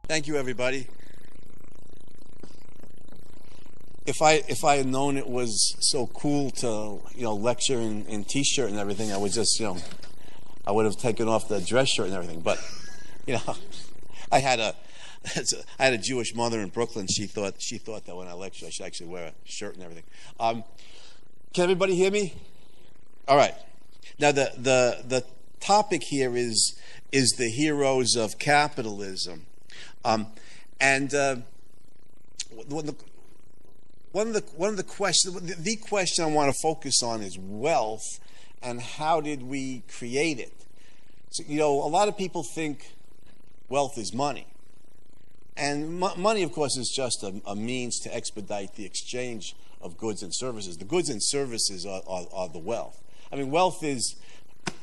Thank you, everybody. If I had known it was so cool to lecture in t-shirt and everything, I would just I would have taken off the dress shirt and everything. But I had a Jewish mother in Brooklyn. She thought that when I lectured, I should actually wear a shirt and everything. Can everybody hear me? All right. Now the topic here is the heroes of capitalism. One of the questions, the question I want to focus on is wealth and how did we create it? So, a lot of people think wealth is money. And money, of course, is just a means to expedite the exchange of goods and services. The goods and services are the wealth. I mean, wealth is,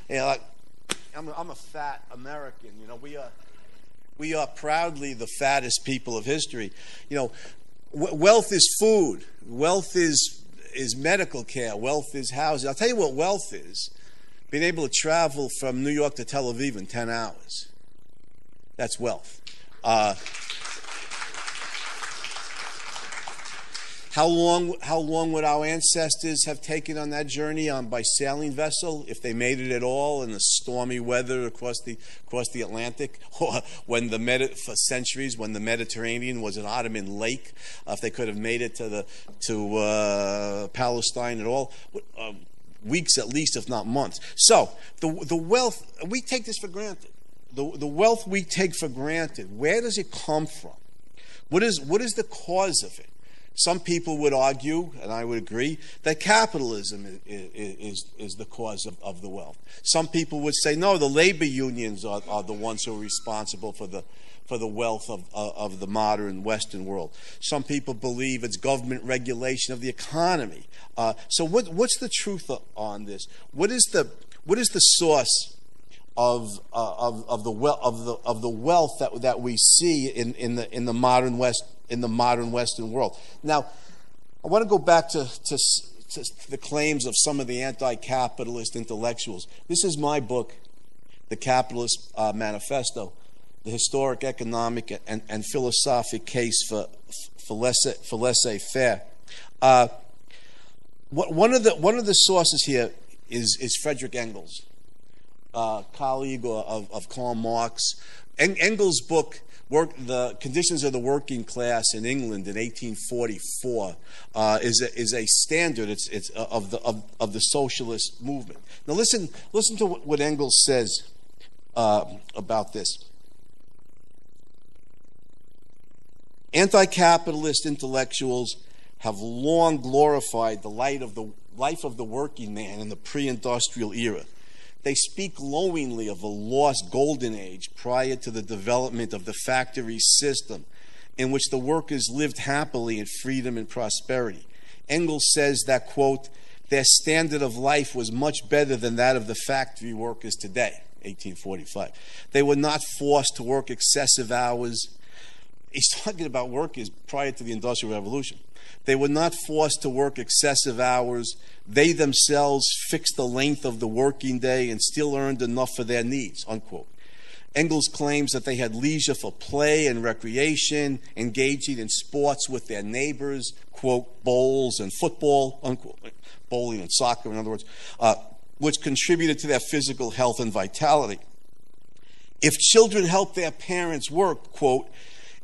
I'm a fat American. We are proudly the fattest people of history. Wealth is food. Wealth is medical care. Wealth is housing. I'll tell you what wealth is. Being able to travel from New York to Tel Aviv in 10 hours. That's wealth. How long would our ancestors have taken on that journey by sailing vessel if they made it at all in the stormy weather across the Atlantic, or for centuries when the Mediterranean was an Ottoman lake? If they could have made it to Palestine at all, weeks at least, if not months. So the wealth, we take this for granted. The wealth we take for granted, where does it come from? What is the cause of it? Some people would argue, and I would agree, that capitalism is the cause of the wealth. Some people would say, no, the labor unions are the ones who are responsible for the wealth of the modern Western world. Some people believe it's government regulation of the economy. So what's the truth on this? What is the source of the wealth that we see in the modern West? In the modern Western world. Now, I want to go back to the claims of some of the anti-capitalist intellectuals. This is my book, The Capitalist Manifesto, the historic, economic, and philosophic case for laissez-faire. One of the sources here is Friedrich Engels, colleague of Karl Marx. Engels' book, The Conditions of the Working Class in England in 1844, is a standard. It's of the socialist movement. Now listen to what Engels says about this. Anti-capitalist intellectuals have long glorified the life of the working man in the pre-industrial era. They speak glowingly of a lost golden age prior to the development of the factory system in which the workers lived happily in freedom and prosperity. Engels says that, quote, their standard of life was much better than that of the factory workers today, 1845. They were not forced to work excessive hours. He's talking about workers prior to the Industrial Revolution. They were not forced to work excessive hours. They themselves fixed the length of the working day and still earned enough for their needs, unquote. Engels claims that they had leisure for play and recreation, engaging in sports with their neighbors, quote, bowls and football, unquote, bowling and soccer, in other words, which contributed to their physical health and vitality. If children helped their parents work, quote,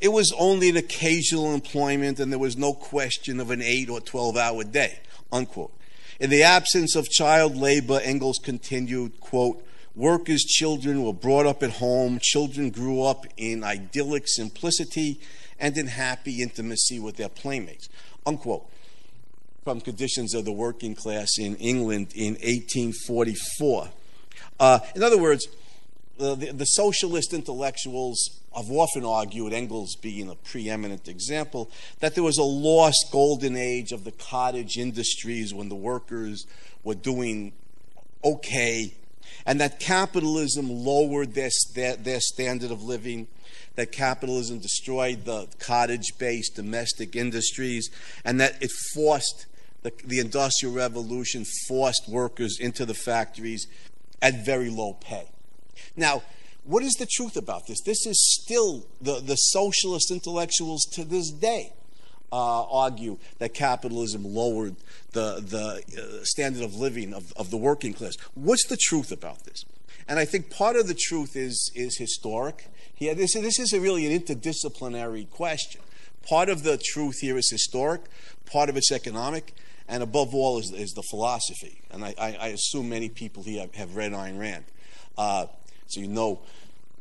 it was only an occasional employment and there was no question of an 8 or 12-hour day, unquote. In the absence of child labor, Engels continued, quote, workers' children were brought up at home. Children grew up in idyllic simplicity and in happy intimacy with their playmates, unquote. From Conditions of the Working Class in England in 1844. In other words, the socialist intellectuals have often argued, Engels being a preeminent example, that there was a lost golden age of the cottage industries when the workers were doing okay, and that capitalism lowered their standard of living, that capitalism destroyed the cottage-based domestic industries, and that it forced, the Industrial Revolution forced workers into the factories at very low pay. Now, what is the truth about this? This is still the socialist intellectuals to this day argue that capitalism lowered the standard of living of the working class. What's the truth about this? And I think part of the truth is historic. Yeah, this is really an interdisciplinary question. Part of the truth here is historic, part of it's economic, and above all is the philosophy. And I assume many people here have read Ayn Rand, so you know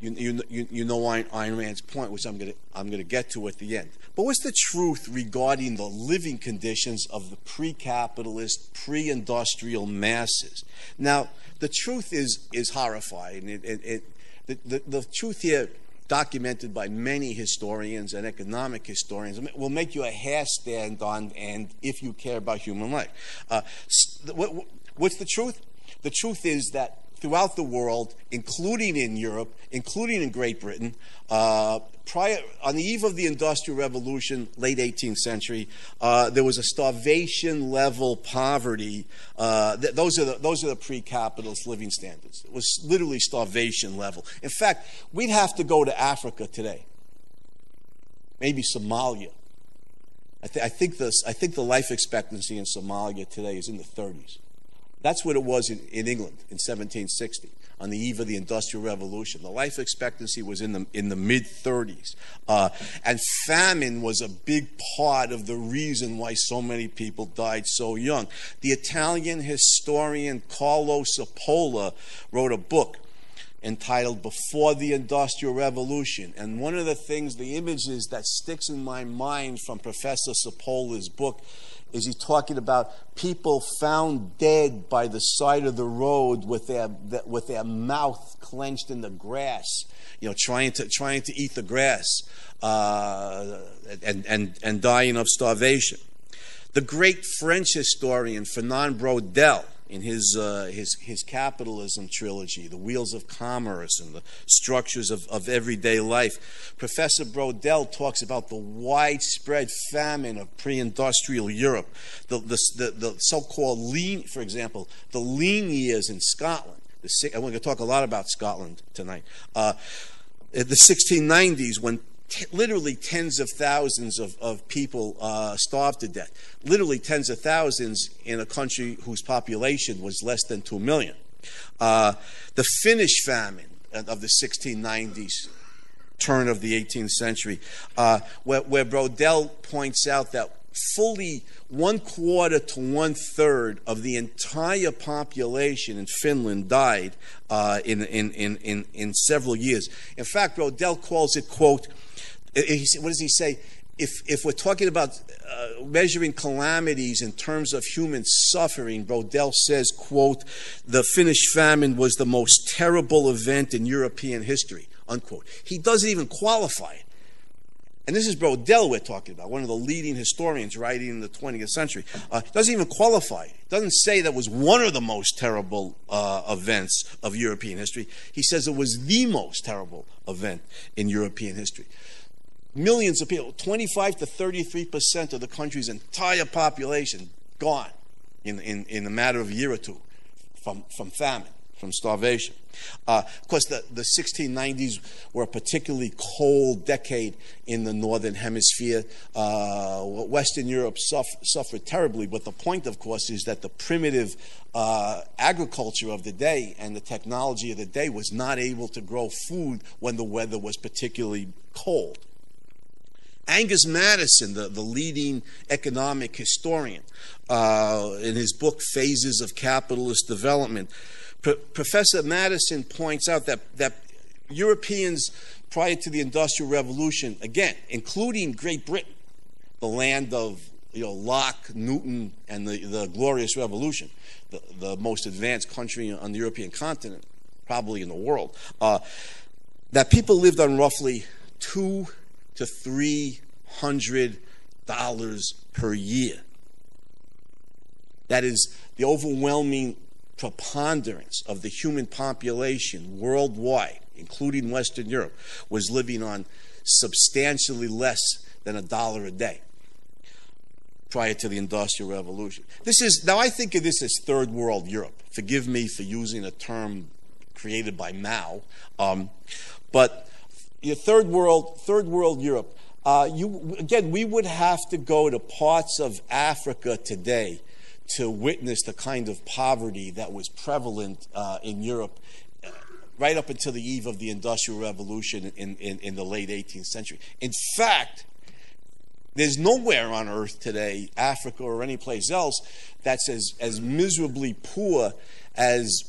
Ayn Rand's point, which I'm going to get to at the end. But what's the truth regarding the living conditions of the pre-capitalist, pre-industrial masses? Now, the truth is horrifying. The truth here, documented by many historians and economic historians, will make you a hair stand on, and if you care about human life. What's the truth? The truth is that throughout the world, including in Europe, including in Great Britain, on the eve of the Industrial Revolution, late 18th century, there was a starvation-level poverty. Those are the pre-capitalist living standards. It was literally starvation level. In fact, we'd have to go to Africa today, maybe Somalia. I think the life expectancy in Somalia today is in the 30s. That's what it was in England in 1760, on the eve of the Industrial Revolution. The life expectancy was in the mid-30s. And famine was a big part of the reason why so many people died so young. The Italian historian Carlo Cipolla wrote a book entitled Before the Industrial Revolution. And one of the images that sticks in my mind from Professor Cipolla's book is he talking about people found dead by the side of the road with their mouth clenched in the grass, trying to eat the grass, and dying of starvation. The great French historian Fernand Braudel, in his capitalism trilogy, The Wheels of Commerce and the Structures of Everyday Life, Professor Braudel talks about the widespread famine of pre-industrial Europe, the so-called lean, for example, the lean years in Scotland. I'm going to talk a lot about Scotland tonight. The 1690s, when literally tens of thousands of people starved to death. Literally tens of thousands in a country whose population was less than 2 million. The Finnish famine of the 1690s, turn of the 18th century, where Braudel points out that fully 1/4 to 1/3 of the entire population in Finland died in several years. In fact, Braudel calls it, quote, what does he say? If we're talking about measuring calamities in terms of human suffering, Braudel says, quote, the Finnish famine was the most terrible event in European history, unquote. He doesn't even qualify it. And this is Braudel we're talking about, one of the leading historians writing in the 20th century. Doesn't even qualify it. Doesn't say that was one of the most terrible events of European history. He says it was the most terrible event in European history. Millions of people, 25 to 33% of the country's entire population gone in a matter of a year or two from famine, from starvation. Of course, the 1690s were a particularly cold decade in the Northern Hemisphere. Western Europe suffered terribly, but the point, of course, is that the primitive agriculture of the day and the technology of the day was not able to grow food when the weather was particularly cold. Angus Madison, the leading economic historian, in his book Phases of Capitalist Development, Professor Madison points out that Europeans prior to the Industrial Revolution, again, including Great Britain, the land of Locke, Newton, and the Glorious Revolution, the most advanced country on the European continent, probably in the world, that people lived on roughly $200 to $300 per year. That is the overwhelming preponderance of the human population worldwide, including Western Europe, was living on substantially less than $1 a day prior to the Industrial Revolution. Now I think of this as third world Europe. Forgive me for using a term created by Mao. But third world Europe. Again, we would have to go to parts of Africa today to witness the kind of poverty that was prevalent in Europe right up until the eve of the Industrial Revolution in the late 18th century. In fact, there's nowhere on earth today, Africa or any place else, that's as miserably poor as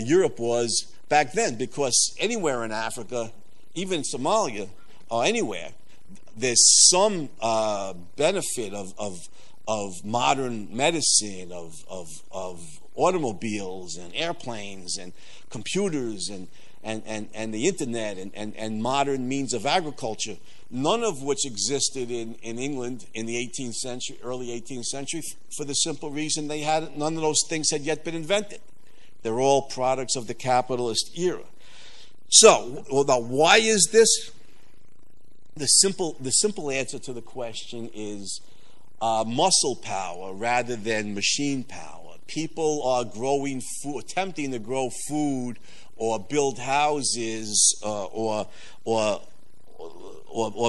Europe was back then, because anywhere in Africa, even Somalia or anywhere, there's some benefit of modern medicine, of automobiles and airplanes and computers and the internet and modern means of agriculture, none of which existed in England in the 18th century, early 18th century, for the simple reason none of those things had yet been invented. They're all products of the capitalist era. So, now why is this? The simple answer to the question is muscle power rather than machine power. People are growing food, attempting to grow food or build houses or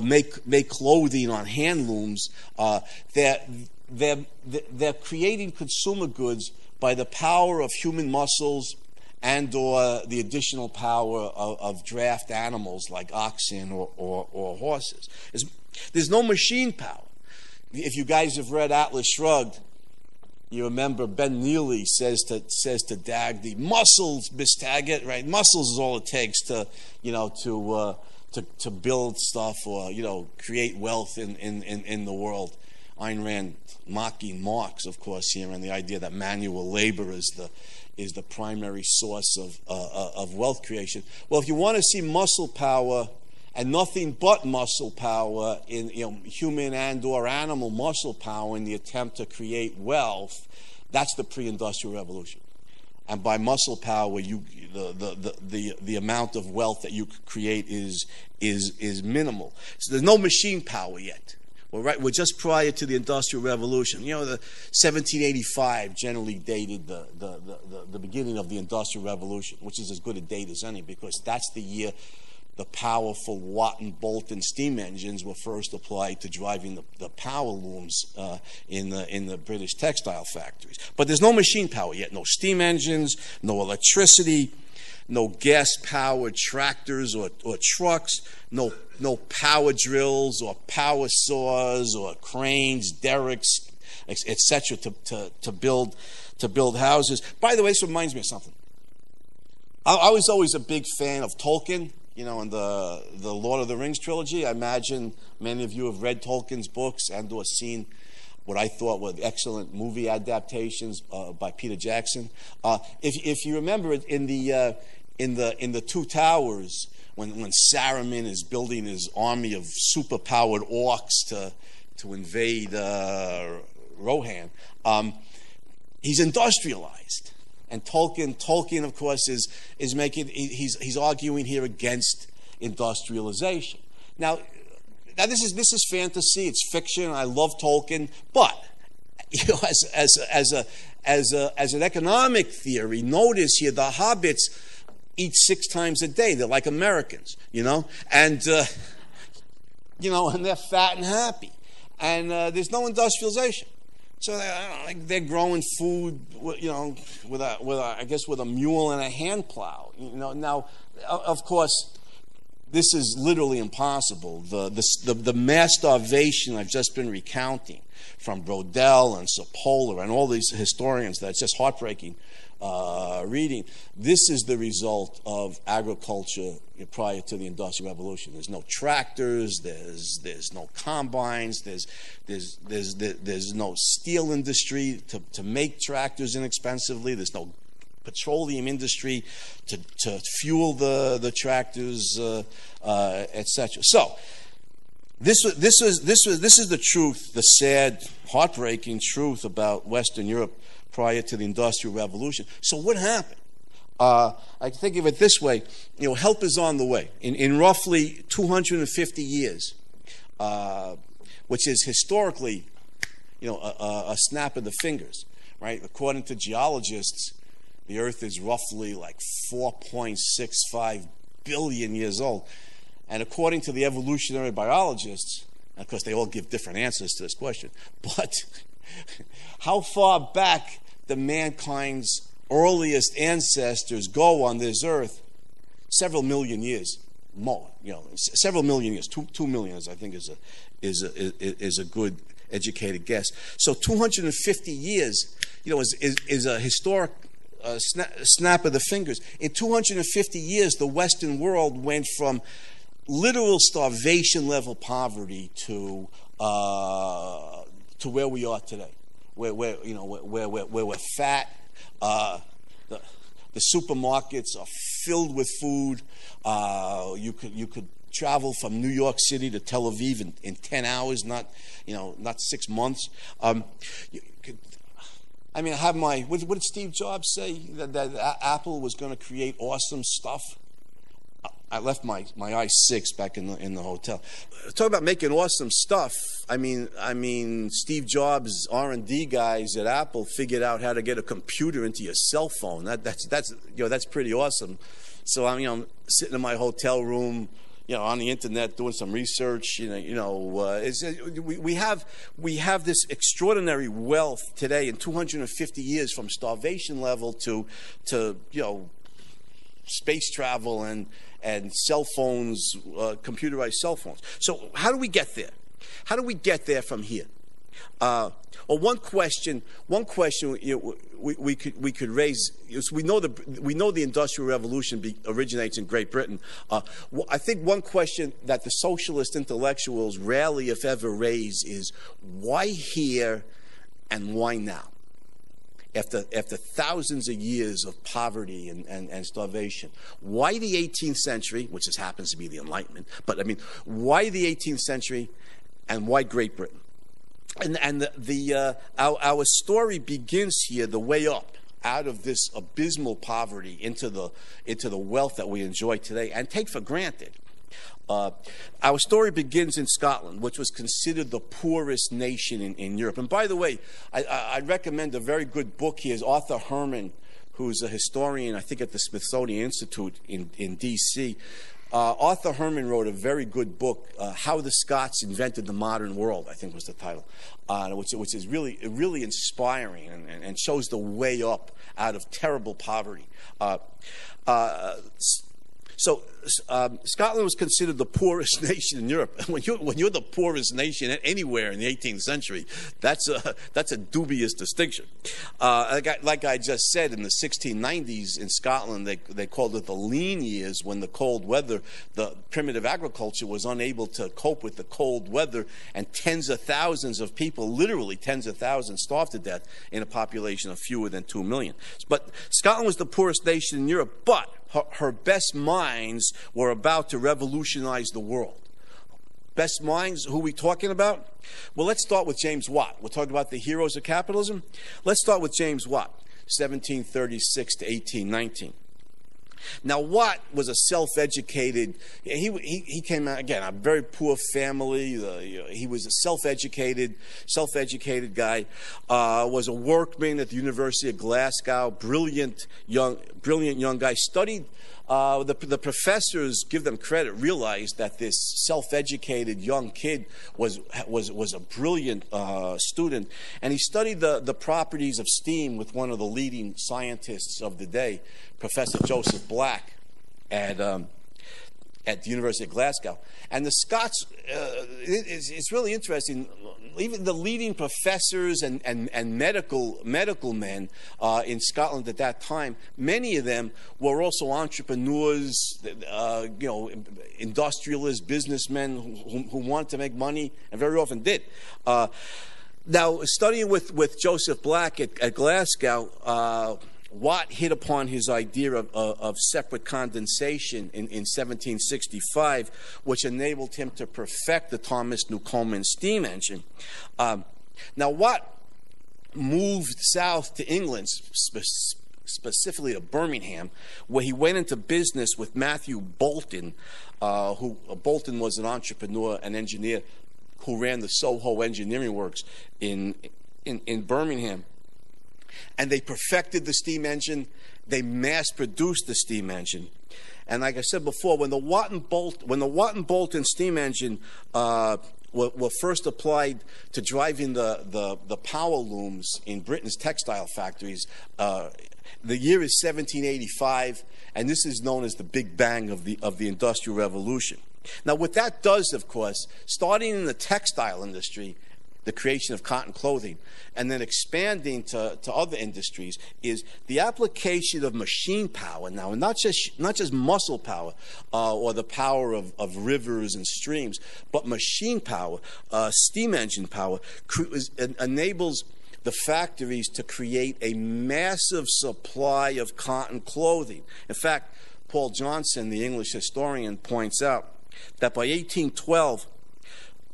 make clothing on handlooms. They're creating consumer goods by the power of human muscles and or the additional power of draft animals like oxen or horses. There's no machine power. If you guys have read Atlas Shrugged, you remember Ben Neely says to Dagny, "Muscles, Miss Taggart, right? Muscles is all it takes to build stuff or create wealth in the world." Ayn Rand mocking Marx, of course, here, and the idea that manual labor is the primary source of wealth creation. Well, if you want to see muscle power and nothing but muscle power in human and or animal muscle power in the attempt to create wealth, that's the pre-industrial revolution. And by muscle power, the amount of wealth that you could create is minimal. So there's no machine power yet. We're just prior to the Industrial Revolution. The 1785 generally dated the beginning of the Industrial Revolution, which is as good a date as any, because that's the year the powerful Watt and Boulton steam engines were first applied to driving the power looms in the British textile factories. But there's no machine power yet. No steam engines, no electricity, no gas-powered tractors or trucks, no power drills or power saws or cranes, derricks, etc. to build houses. By the way, this reminds me of something. I was always a big fan of Tolkien, in the Lord of the Rings trilogy. I imagine many of you have read Tolkien's books and or seen what I thought were excellent movie adaptations by Peter Jackson. If you remember in the Two Towers, when Saruman is building his army of superpowered orcs to invade Rohan, he's industrialized. And Tolkien, of course, he's arguing here against industrialization. Now this is fantasy. It's fiction. I love Tolkien, but as an economic theory, notice here the hobbits eat 6 times a day. They're like Americans, and and they're fat and happy, and there's no industrialization. So they're growing food, with a mule and a hand plow. Now, of course, this is literally impossible. The mass starvation I've just been recounting from Brodel and Sapola and all these historians, that's just heartbreaking reading. This is the result of agriculture prior to the Industrial Revolution. There's no tractors, there's no combines, there's no steel industry to make tractors inexpensively, there's no petroleum industry to fuel the tractors, etc. So this is the truth, the sad, heartbreaking truth about Western Europe prior to the Industrial Revolution. So what happened? I think of it this way: help is on the way. In roughly 250 years, which is historically, a snap of the fingers, right? According to geologists, The Earth is roughly like 4.65 billion years old. And according to the evolutionary biologists, of course they all give different answers to this question, but how far back do mankind's earliest ancestors go on this Earth? Several million years. More, several million years. 2 million, I think, is a good educated guess. So 250 years, is a historic snap of the fingers. In 250 years, the Western world went from literal starvation level poverty to where we are today, where we're fat. The supermarkets are filled with food. You could travel from New York City to Tel Aviv in 10 hours, not 6 months. I have what did Steve Jobs say? That Apple was going to create awesome stuff? I left my i6 back in the hotel. Talk about making awesome stuff. I mean, Steve Jobs' R&D guys at Apple figured out how to get a computer into your cell phone. That's pretty awesome. So I'm sitting in my hotel room, on the internet doing some research. We have this extraordinary wealth today in 250 years, from starvation level to space travel and cell phones, computerized cell phones. So how do we get there? How do we get there from here? One question we could raise is, we know the Industrial Revolution originates in Great Britain. I think one question that the socialist intellectuals rarely, if ever, raise is, why here and why now? After thousands of years of poverty and starvation, why the 18th century, which just happens to be the Enlightenment, but why the 18th century and why Great Britain? And our story begins here, the way up, out of this abysmal poverty into the wealth that we enjoy today and take for granted. Our story begins in Scotland, which was considered the poorest nation in Europe. And by the way, I recommend a very good book. He is Arthur Herman, who's a historian, I think, at the Smithsonian Institute in D.C. Arthur Herman wrote a very good book, How the Scots Invented the Modern World, I think was the title, which is really inspiring and shows the way up out of terrible poverty. So Scotland was considered the poorest nation in Europe. When you're the poorest nation anywhere in the 18th century, that's a dubious distinction. Like I just said, in the 1690s in Scotland, they called it the lean years, when the cold weather, the primitive agriculture was unable to cope with the cold weather, and tens of thousands of people, literally tens of thousands, starved to death in a population of fewer than 2 million. But Scotland was the poorest nation in Europe, but her best minds were about to revolutionize the world. Best minds, who are we talking about? Well, let's start with James Watt. We're talking about the heroes of capitalism. Let's start with James Watt, 1736 to 1819. Now, Watt was a self-educated, he came out, again, a very poor family. He was a self-educated guy, was a workman at the University of Glasgow, brilliant young guy, studied, the professors, give them credit, realized that this self-educated young kid was a brilliant student, and he studied the properties of steam with one of the leading scientists of the day, Professor Joseph Black, at the University of Glasgow. And the Scots, it's really interesting, even the leading professors and medical men in Scotland at that time, many of them were also entrepreneurs, industrialists, businessmen who wanted to make money, and very often did. Now, studying with Joseph Black at Glasgow, Watt hit upon his idea of separate condensation in 1765, which enabled him to perfect the Thomas Newcomen steam engine. Now, Watt moved south to England, specifically to Birmingham, where he went into business with Matthew Boulton, Boulton was an entrepreneur and engineer who ran the Soho Engineering Works in Birmingham. And they perfected the steam engine. They mass-produced the steam engine. And like I said before, when the Watt and Bolt and steam engine were first applied to driving the power looms in Britain's textile factories, the year is 1785, and this is known as the Big Bang of the Industrial Revolution. Now, what that does, of course, starting in the textile industry, the creation of cotton clothing, and then expanding to other industries, is the application of machine power now, and not just muscle power or the power of rivers and streams, but machine power, steam engine power, enables the factories to create a massive supply of cotton clothing. In fact, Paul Johnson, the English historian, points out that by 1812,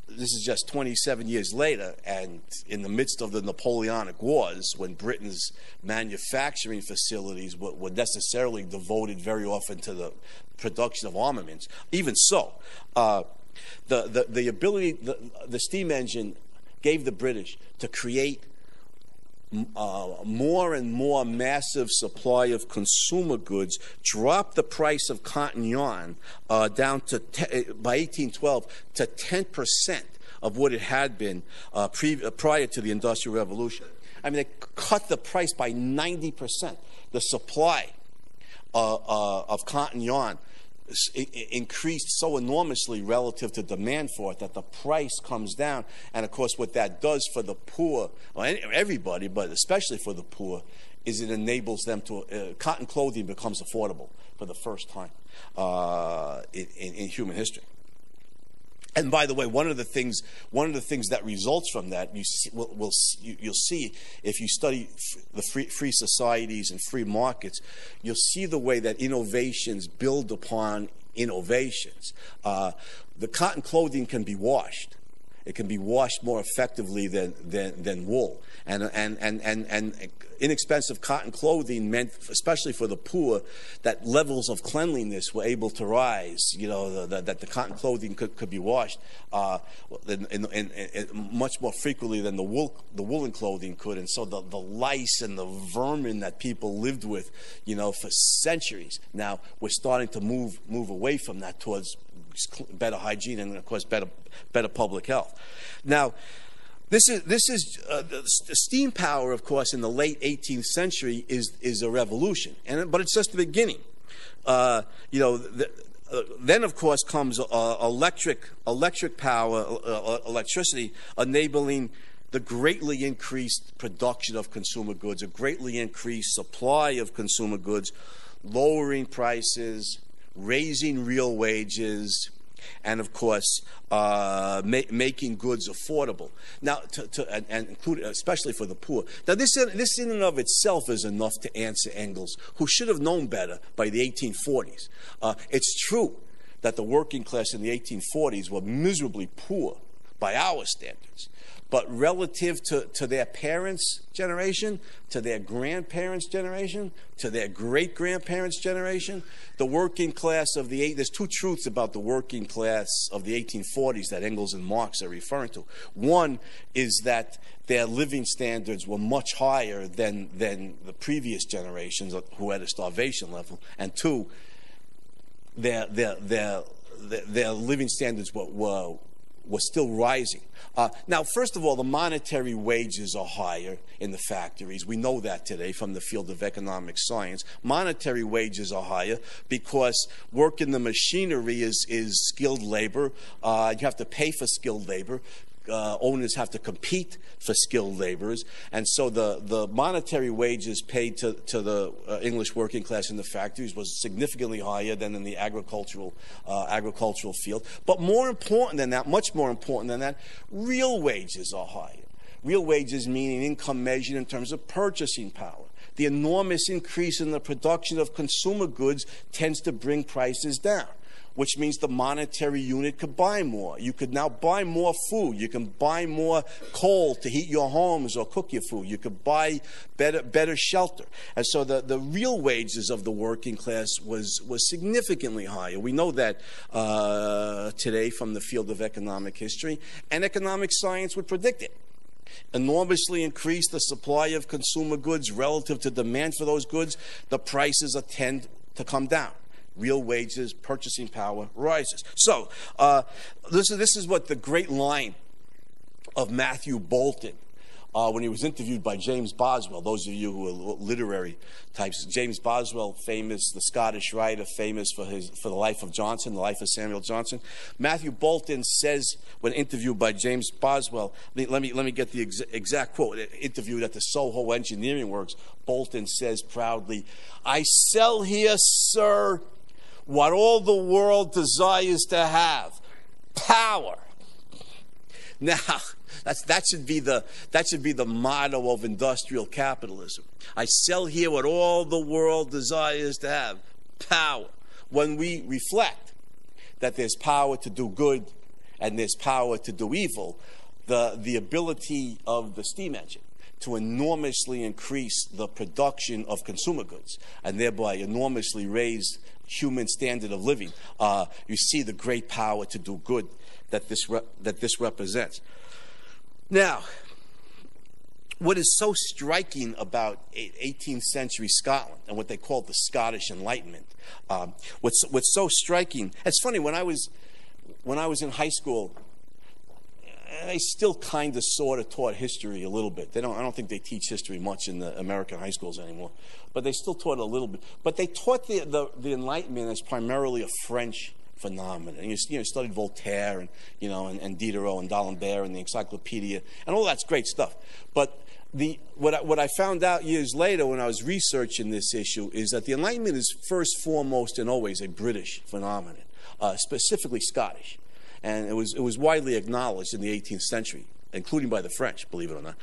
this is just 27 years later, and in the midst of the Napoleonic Wars, when Britain's manufacturing facilities were necessarily devoted very often to the production of armaments. Even so, the ability, the steam engine gave the British to create more and more massive supply of consumer goods, dropped the price of cotton yarn down to, by 1812, to 10% of what it had been prior to the Industrial Revolution. I mean, they cut the price by 90%. The supply of cotton yarn increased so enormously relative to demand for it that the price comes down. And of course, what that does for the poor, well, everybody, but especially for the poor, is it enables them to, cotton clothing becomes affordable for the first time in human history. And by the way, one of the things that results from that, you'll see if you study the free societies and free markets, you'll see the way that innovations build upon innovations. The cotton clothing can be washed. It can be washed more effectively than wool, and inexpensive cotton clothing meant, especially for the poor, that levels of cleanliness were able to rise. You know, that the cotton clothing could be washed much more frequently than the woolen clothing could, and so the lice and the vermin that people lived with, you know, for centuries, now we're starting to move away from that towards better hygiene and, of course, better public health. Now, this is steam power, of course, in the late 18th century is a revolution, but it's just the beginning. You know, then of course comes electric power, electricity, enabling the greatly increased production of consumer goods, a greatly increased supply of consumer goods, lowering prices, raising real wages, and of course making goods affordable. Now, and including, especially for the poor. Now, this in and of itself is enough to answer Engels, who should have known better by the 1840s. It's true that the working class in the 1840s were miserably poor by our standards. But relative to their parents' generation, to their grandparents' generation, to their great-grandparents' generation, the working class of there's two truths about the working class of the 1840s that Engels and Marx are referring to. One is that their living standards were much higher than the previous generations who had a starvation level. And two, their living standards were still rising. Now, first of all, the monetary wages are higher in the factories. We know that today from the field of economic science. Monetary wages are higher because work in the machinery is skilled labor. You have to pay for skilled labor. Owners have to compete for skilled laborers, and so the monetary wages paid to the English working class in the factories was significantly higher than in the agricultural field. But more important than that, much more important than that, real wages are higher. Real wages meaning income measured in terms of purchasing power. The enormous increase in the production of consumer goods tends to bring prices down, which means the monetary unit could buy more. You could now buy more food. You can buy more coal to heat your homes or cook your food. You could buy better shelter. And so the real wages of the working class was significantly higher. We know that today from the field of economic history, and economic science would predict it. enormously increase the supply of consumer goods relative to demand for those goods, the prices tend to come down. Real wages, purchasing power rises. So this is what the great line of Matthew Bolton, when he was interviewed by James Boswell. Those of you who are literary types, James Boswell, famous, the Scottish writer, famous for the life of Johnson, the life of Samuel Johnson. Matthew Bolton says, when interviewed by James Boswell, let me get the exact quote. Interviewed at the Soho Engineering Works, Bolton says proudly, "I sell here, sir, what all the world desires to have: power." Now, that should be the motto of industrial capitalism. I sell here what all the world desires to have: power. When we reflect that there's power to do good and there's power to do evil, the ability of the steam engine to enormously increase the production of consumer goods and thereby enormously raise human standard of living, you see the great power to do good that this represents. Now, what is so striking about 18th century Scotland and what they called the Scottish Enlightenment, what's so striking, it's funny, when I was in high school, they still kind of sort of taught history a little bit. I don't think they teach history much in the American high schools anymore, but they still taught it a little bit. But they taught the Enlightenment as primarily a French phenomenon. And you studied Voltaire and Diderot and D'Alembert and the Encyclopedia and all that's great stuff. But what I found out years later when I was researching this issue is that the Enlightenment is first, foremost, and always a British phenomenon, specifically Scottish. And it was widely acknowledged in the 18th century, including by the French, believe it or not,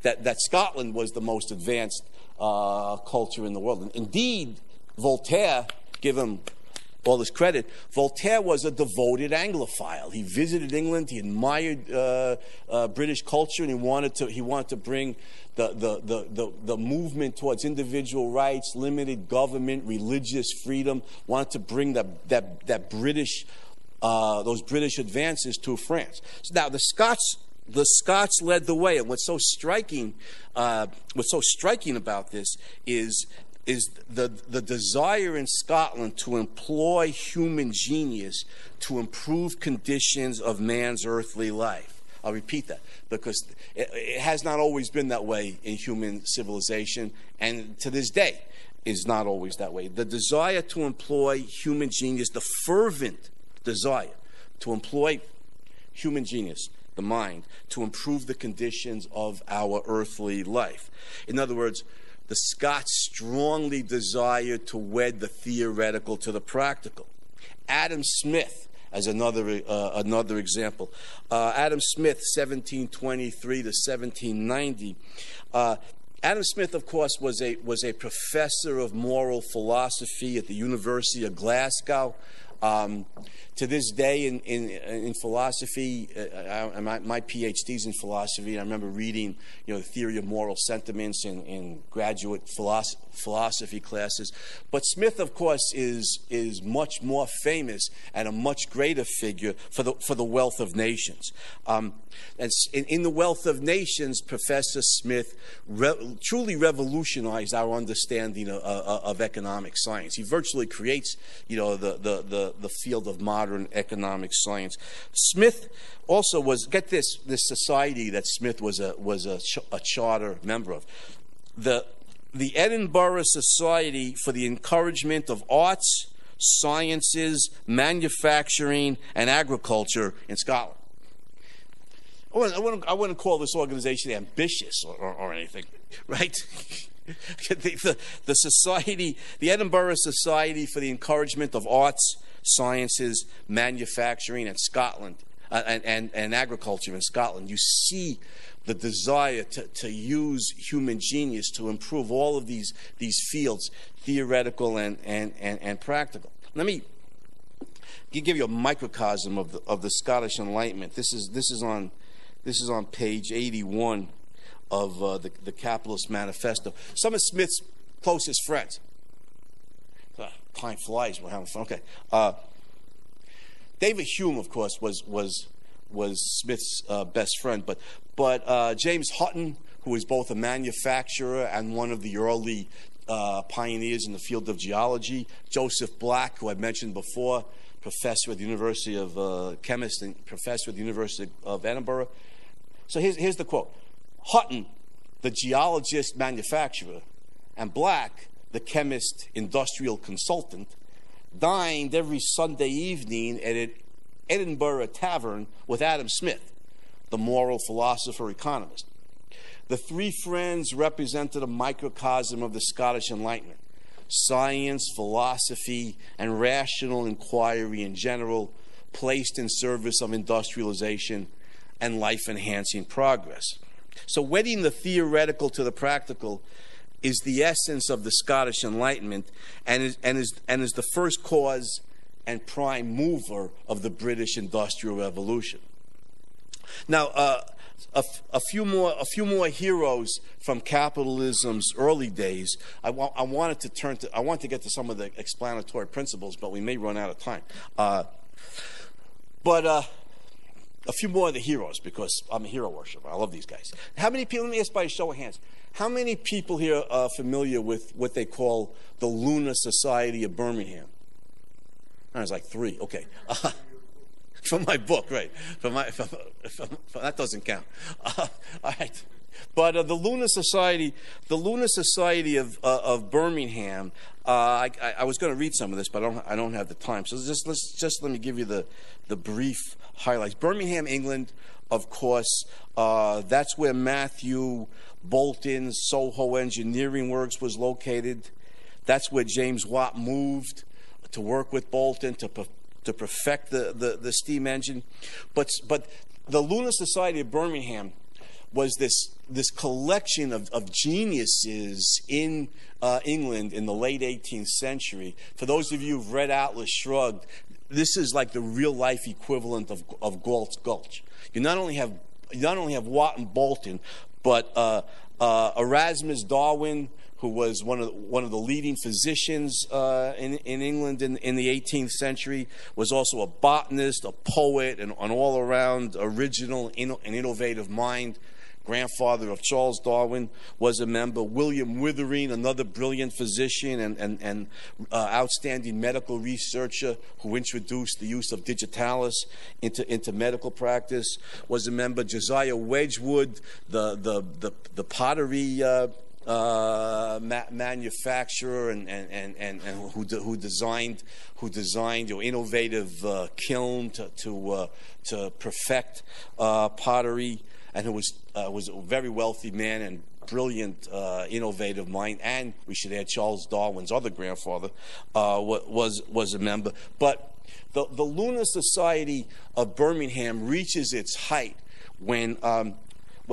that Scotland was the most advanced culture in the world. And indeed, Voltaire, give him all his credit, Voltaire was a devoted Anglophile. He visited England, he admired British culture, and he wanted to bring the movement towards individual rights, limited government, religious freedom, wanted to bring that British those British advances to France. So now the Scots led the way, and what's so striking about this is the desire in Scotland to employ human genius to improve conditions of man's earthly life. I'll repeat that, because it has not always been that way in human civilization, and to this day is not always that way. The desire to employ human genius, the fervent desire to employ human genius, the mind, to improve the conditions of our earthly life. In other words, the Scots strongly desired to wed the theoretical to the practical. Adam Smith, as another example. Adam Smith, 1723 to 1790. Adam Smith, of course, was a professor of moral philosophy at the University of Glasgow. To this day in philosophy, my PhD's in philosophy, and I remember reading the theory of moral sentiments in graduate philosophy classes. But Smith, of course, is much more famous and a much greater figure for the Wealth of Nations. And in the Wealth of Nations, Professor Smith truly revolutionized our understanding of economic science. He virtually creates the field of modern economic science. Smith also was, get this society that Smith was a charter member of, the Edinburgh Society for the Encouragement of Arts, Sciences, Manufacturing, and Agriculture in Scotland. I wouldn't call this organization ambitious or anything, right? The society, the Edinburgh Society for the Encouragement of Arts, Sciences, Manufacturing, and Scotland, and Agriculture in Scotland. You see the desire to use human genius to improve all of these fields, theoretical and practical. Let me give you a microcosm of the Scottish Enlightenment. This is on page 81 of the Capitalist Manifesto. Some of Smith's closest friends. Time flies, we're having fun. Okay. David Hume, of course, was Smith's best friend. But James Hutton, who was both a manufacturer and one of the early pioneers in the field of geology. Joseph Black, who I mentioned before, professor at the University of chemist and professor at the University of Edinburgh. So here's the quote: Hutton, the geologist manufacturer, and Black, the chemist industrial consultant, dined every Sunday evening at an Edinburgh tavern with Adam Smith, the moral philosopher economist. The three friends represented a microcosm of the Scottish Enlightenment. Science, philosophy, and rational inquiry in general, placed in service of industrialization and life-enhancing progress. So wedding the theoretical to the practical is the essence of the Scottish Enlightenment and is the first cause and prime mover of the British Industrial Revolution. Now, a few more heroes from capitalism's early days. I want to get to some of the explanatory principles, but we may run out of time. A few more of the heroes, because I'm a hero worshiper. I love these guys. How many people? Let me ask by a show of hands. How many people here are familiar with what they call the Lunar Society of Birmingham? I was like 3. Okay. From my book, right? From that doesn't count. All right. But the Lunar Society of Birmingham. I was going to read some of this, but I don't have the time. So let me give you the brief highlights. Birmingham, England, of course. That's where Matthew Bolton's Soho Engineering Works was located. That's where James Watt moved to work with Bolton to perfect the steam engine. But the Lunar Society of Birmingham was this collection of geniuses in England in the late 18th century. For those of you who've read Atlas Shrugged, this is like the real-life equivalent of Galt's Gulch. You not only have Watt and Bolton, but Erasmus Darwin, who was one of the leading physicians in England in the 18th century, was also a botanist, a poet, and an all-around original and innovative mind. Grandfather of Charles Darwin was a member. William Withering, another brilliant physician and outstanding medical researcher who introduced the use of digitalis into medical practice, was a member. Josiah Wedgwood, the pottery manufacturer and who designed your innovative kiln to perfect pottery, and who was a very wealthy man and brilliant, innovative mind. And we should add Charles Darwin's other grandfather was a member. But the Lunar Society of Birmingham reaches its height when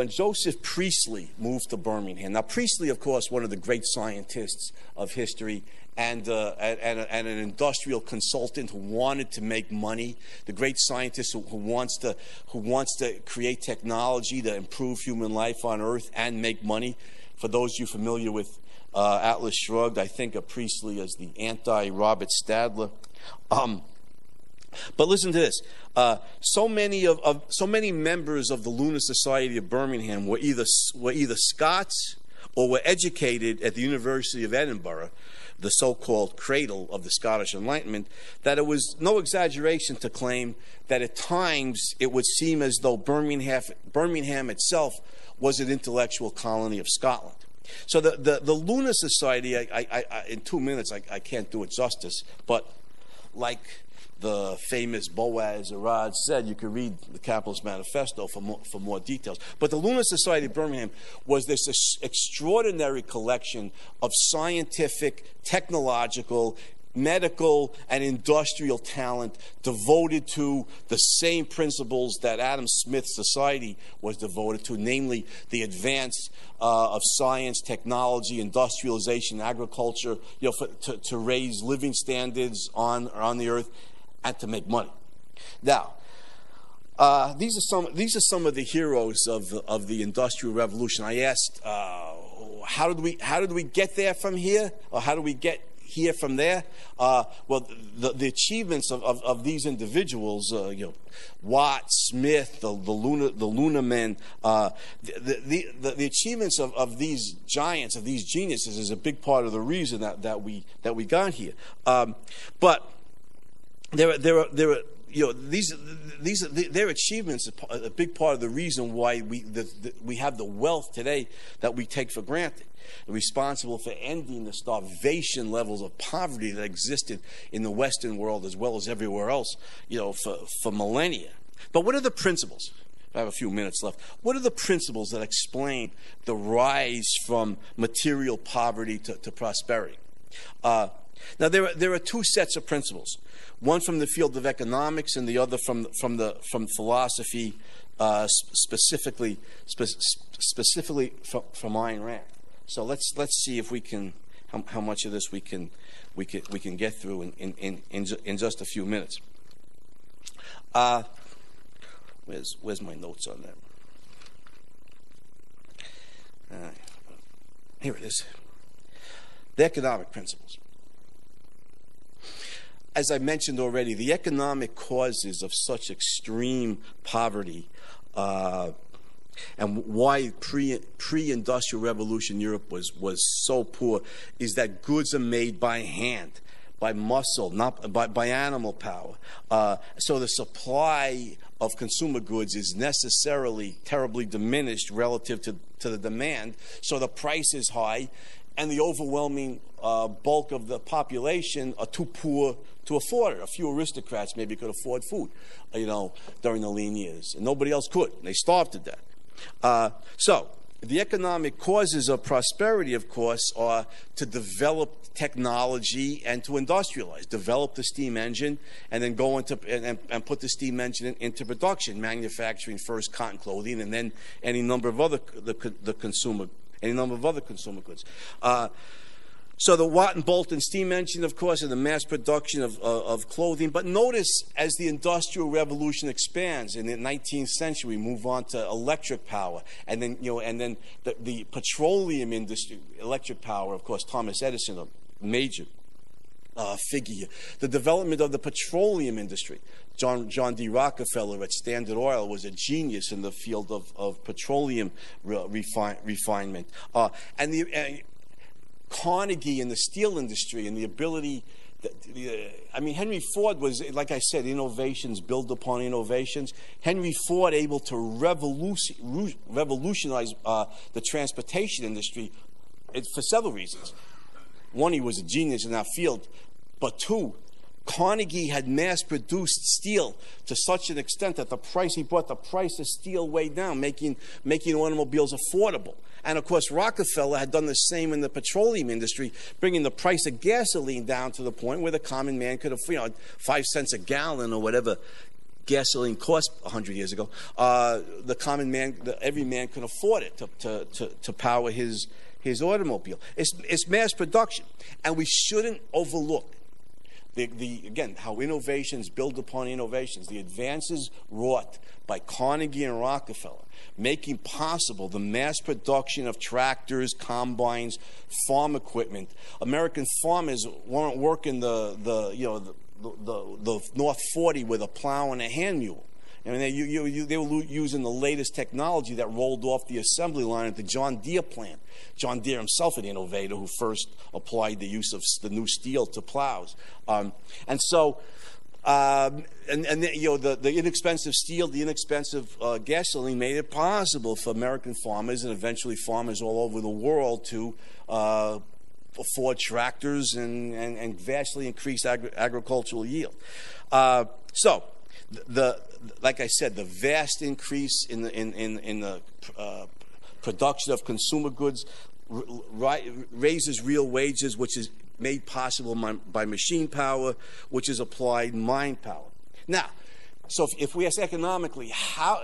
Joseph Priestley moved to Birmingham. Now, Priestley, of course, one of the great scientists of history, and an industrial consultant who wanted to make money, the great scientist who wants to create technology to improve human life on Earth and make money. For those of you familiar with Atlas Shrugged, I think of Priestley as the anti-Robert Stadler. But listen to this: so many members of the Lunar Society of Birmingham were either Scots or were educated at the University of Edinburgh, the so-called cradle of the Scottish Enlightenment, that it was no exaggeration to claim that at times it would seem as though Birmingham itself was an intellectual colony of Scotland. So the Lunar Society, in 2 minutes I can't do it justice, but like the famous Boaz Arad said, you can read the Capitalist Manifesto for more details. But the Lunar Society of Birmingham was this extraordinary collection of scientific, technological, medical, and industrial talent devoted to the same principles that Adam Smith's society was devoted to, namely the advance of science, technology, industrialization, agriculture, to raise living standards on the earth, and to make money. Now, these are some of the heroes of the Industrial Revolution. I asked, how did we get there from here, or how do we get here from there? Well, the achievements of these individuals, Watt, Smith, the Lunar men, the achievements of these giants, of these geniuses, is a big part of the reason that we got here. But there are their achievements are a big part of the reason why we have the wealth today that we take for granted. They're responsible for ending the starvation levels of poverty that existed in the Western world as well as everywhere else, for millennia. But what are the principles? I have a few minutes left. What are the principles that explain the rise from material poverty to prosperity? Now, there are two sets of principles. One from the field of economics, and the other from philosophy, specifically from Ayn Rand. So let's see if we can how much of this we can get through in just a few minutes. Where's my notes on that? Here it is. The economic principles. As I mentioned already, the economic causes of such extreme poverty and why pre-industrial revolution Europe was so poor is that goods are made by hand, by muscle, not by animal power. So the supply of consumer goods is necessarily terribly diminished relative to the demand. So the price is high, and the overwhelming bulk of the population are too poor to afford it. A few aristocrats maybe could afford food, during the lean years, and nobody else could. They starved to death. So the economic causes of prosperity, of course, are to develop technology and to industrialize, develop the steam engine, and then go into and put the steam engine into production, manufacturing first cotton clothing, and then any number of other consumer goods. So the Watt and Bolt and steam engine, of course, and the mass production of clothing. But notice, as the Industrial Revolution expands in the 19th century, we move on to electric power, and then the petroleum industry, electric power. Of course, Thomas Edison, a major figure. The development of the petroleum industry. John D. Rockefeller at Standard Oil was a genius in the field of petroleum refinement, Carnegie in the steel industry and the ability. Henry Ford was, like I said, innovations build upon innovations. Henry Ford able to revolutionize the transportation industry for several reasons. One, he was a genius in that field, but two, Carnegie had mass-produced steel to such an extent that he brought the price of steel way down, making automobiles affordable. And, of course, Rockefeller had done the same in the petroleum industry, bringing the price of gasoline down to the point where the common man could afford, 5 cents a gallon or whatever gasoline cost 100 years ago. The common man, every man could afford it to power his automobile. It's mass production, and we shouldn't overlook again, how innovations build upon innovations. The advances wrought by Carnegie and Rockefeller, making possible the mass production of tractors, combines, farm equipment. American farmers weren't working the North 40 with a plow and a hand mule. They were using the latest technology that rolled off the assembly line at the John Deere plant. John Deere himself, an innovator who first applied the use of the new steel to plows. The inexpensive steel, the inexpensive gasoline made it possible for American farmers and eventually farmers all over the world to afford tractors and vastly increase agricultural yield. Like I said, the vast increase in the production of consumer goods raises real wages, which is made possible by machine power, which is applied mind power. Now, so if we ask economically, how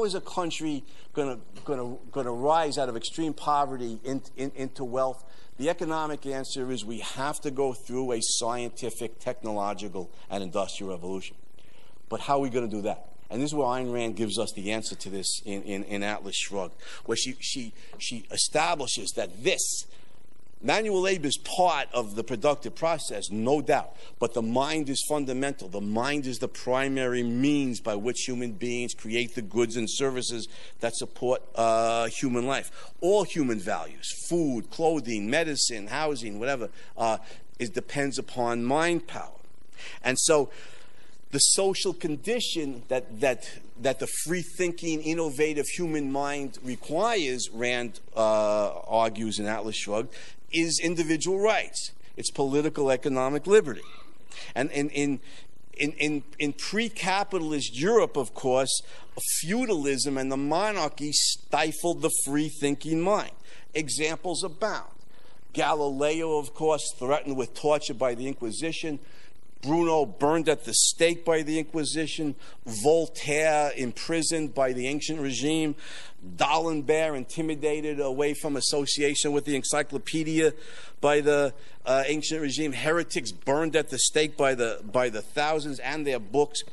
is a country going to rise out of extreme poverty into wealth? The economic answer is we have to go through a scientific, technological, and industrial revolution. But how are we going to do that? And this is where Ayn Rand gives us the answer to this in Atlas Shrugged, where she establishes that Manual labor is part of the productive process, no doubt, but the mind is fundamental. The mind is the primary means by which human beings create the goods and services that support human life. All human values, food, clothing, medicine, housing, whatever, it depends upon mind power. And so the social condition that the free-thinking, innovative human mind requires, Rand argues in Atlas Shrugged, is individual rights. It's political, economic liberty. And in pre-capitalist Europe, of course, feudalism and the monarchy stifled the free-thinking mind. Examples abound. Galileo, of course, threatened with torture by the Inquisition. Bruno burned at the stake by the Inquisition. Voltaire imprisoned by the ancient regime. D'Alembert intimidated away from association with the encyclopedia by the ancient regime. Heretics burned at the stake by the thousands and their books.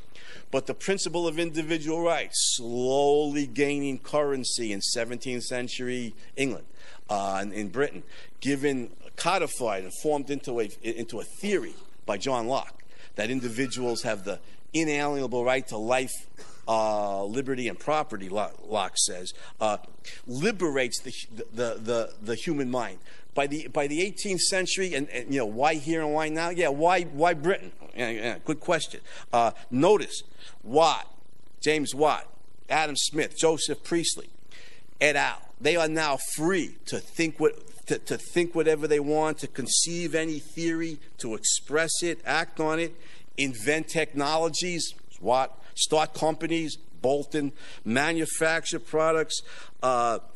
But the principle of individual rights slowly gaining currency in 17th century England and in Britain, codified and formed into a theory by John Locke, that individuals have the inalienable right to life, liberty, and property, Locke says, liberates the human mind. By the 18th century, and why here and why now? Yeah, why Britain? Good question. Notice Watt, James Watt, Adam Smith, Joseph Priestley, et al. They are now free to think whatever they want, to conceive any theory, to express it, act on it, invent technologies, start companies, Bolton, manufacture products,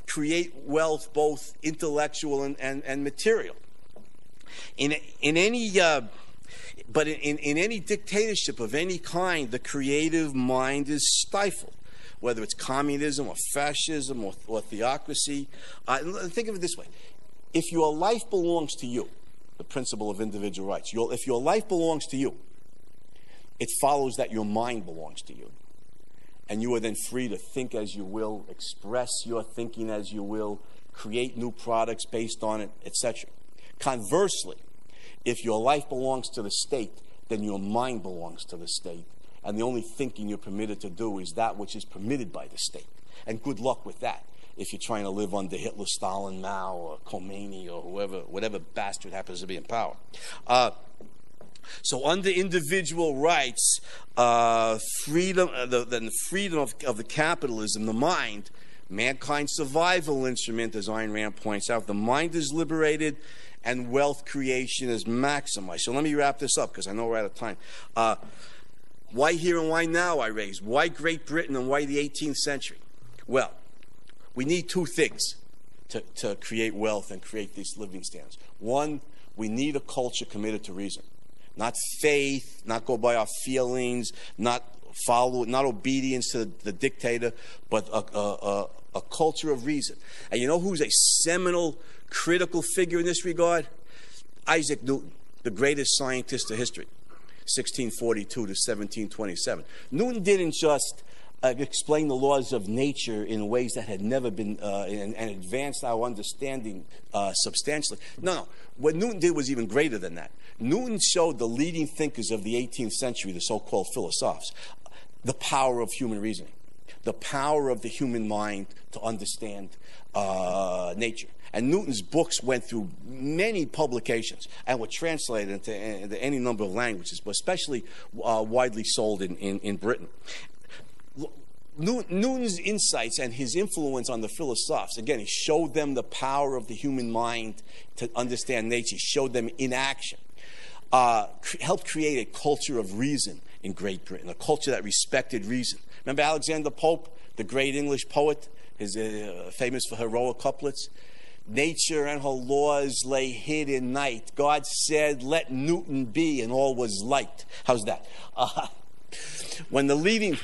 create wealth, both intellectual and material. In any dictatorship of any kind, the creative mind is stifled. Whether it's communism or fascism or theocracy. Think of it this way. If your life belongs to you, the principle of individual rights, if your life belongs to you, it follows that your mind belongs to you. And you are then free to think as you will, express your thinking as you will, create new products based on it, etc. Conversely, if your life belongs to the state, then your mind belongs to the state. And the only thinking you're permitted to do is that which is permitted by the state. And good luck with that if you're trying to live under Hitler, Stalin, Mao, or Khomeini, or whatever bastard happens to be in power. So under individual rights, freedom, the freedom of the capitalism, the mind, mankind's survival instrument, as Ayn Rand points out, the mind is liberated and wealth creation is maximized. So let me wrap this up because I know we're out of time. Why here and why now, I raised? Why Great Britain and why the 18th century? Well, we need two things to create wealth and create these living standards. One, we need a culture committed to reason. Not faith, not go by our feelings, not obedience to the dictator, but a culture of reason. And you know who's a seminal, critical figure in this regard? Isaac Newton, the greatest scientist of history. 1642 to 1727. Newton didn't just explain the laws of nature in ways that had never been and advanced our understanding substantially. No. What Newton did was even greater than that. Newton showed the leading thinkers of the 18th century, the so-called philosophers, the power of human reasoning, the power of the human mind to understand nature. And Newton's books went through many publications and were translated into any number of languages, but especially widely sold in Britain. Newton's insights and his influence on the philosophers, again, he showed them the power of the human mind to understand nature. He showed them in action. Helped create a culture of reason in Great Britain, a culture that respected reason. Remember Alexander Pope, the great English poet, is famous for heroic couplets? Nature and her laws lay hid in night. God said, let Newton be, and all was light. How's that? When the leading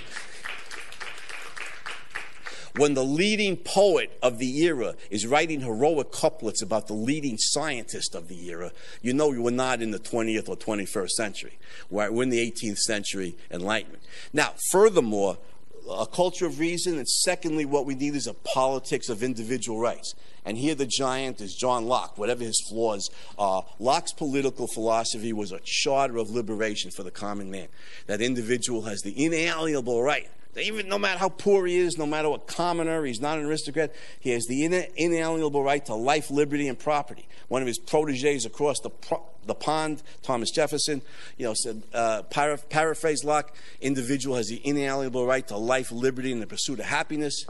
poet of the era is writing heroic couplets about the leading scientist of the era, you know we're not in the 20th or 21st century. We're in the 18th century Enlightenment. Now, furthermore, a culture of reason, and secondly, what we need is a politics of individual rights. And here the giant is John Locke, whatever his flaws. Locke's political philosophy was a charter of liberation for the common man. That individual has the inalienable right. Even no matter how poor he is, no matter what commoner, he's not an aristocrat, he has the inalienable right to life, liberty, and property. One of his proteges across the pond, Thomas Jefferson, said, paraphrase Locke, individual has the inalienable right to life, liberty, and the pursuit of happiness.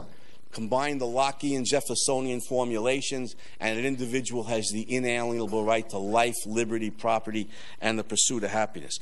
Combine the Lockean Jeffersonian formulations, and an individual has the inalienable right to life, liberty, property, and the pursuit of happiness.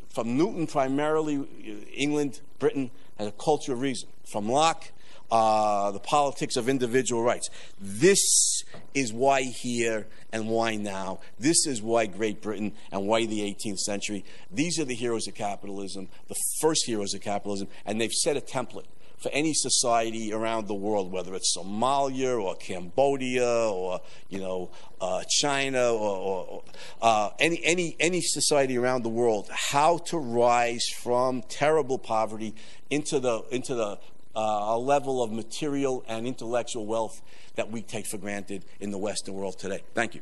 From Newton, primarily, England, Britain, had a culture of reason. From Locke, the politics of individual rights. This is why here and why now. This is why Great Britain and why the 18th century. These are the heroes of capitalism, the first heroes of capitalism, and they've set a template for any society around the world, whether it's Somalia or Cambodia or China or any society around the world, how to rise from terrible poverty into a level of material and intellectual wealth that we take for granted in the Western world today. Thank you.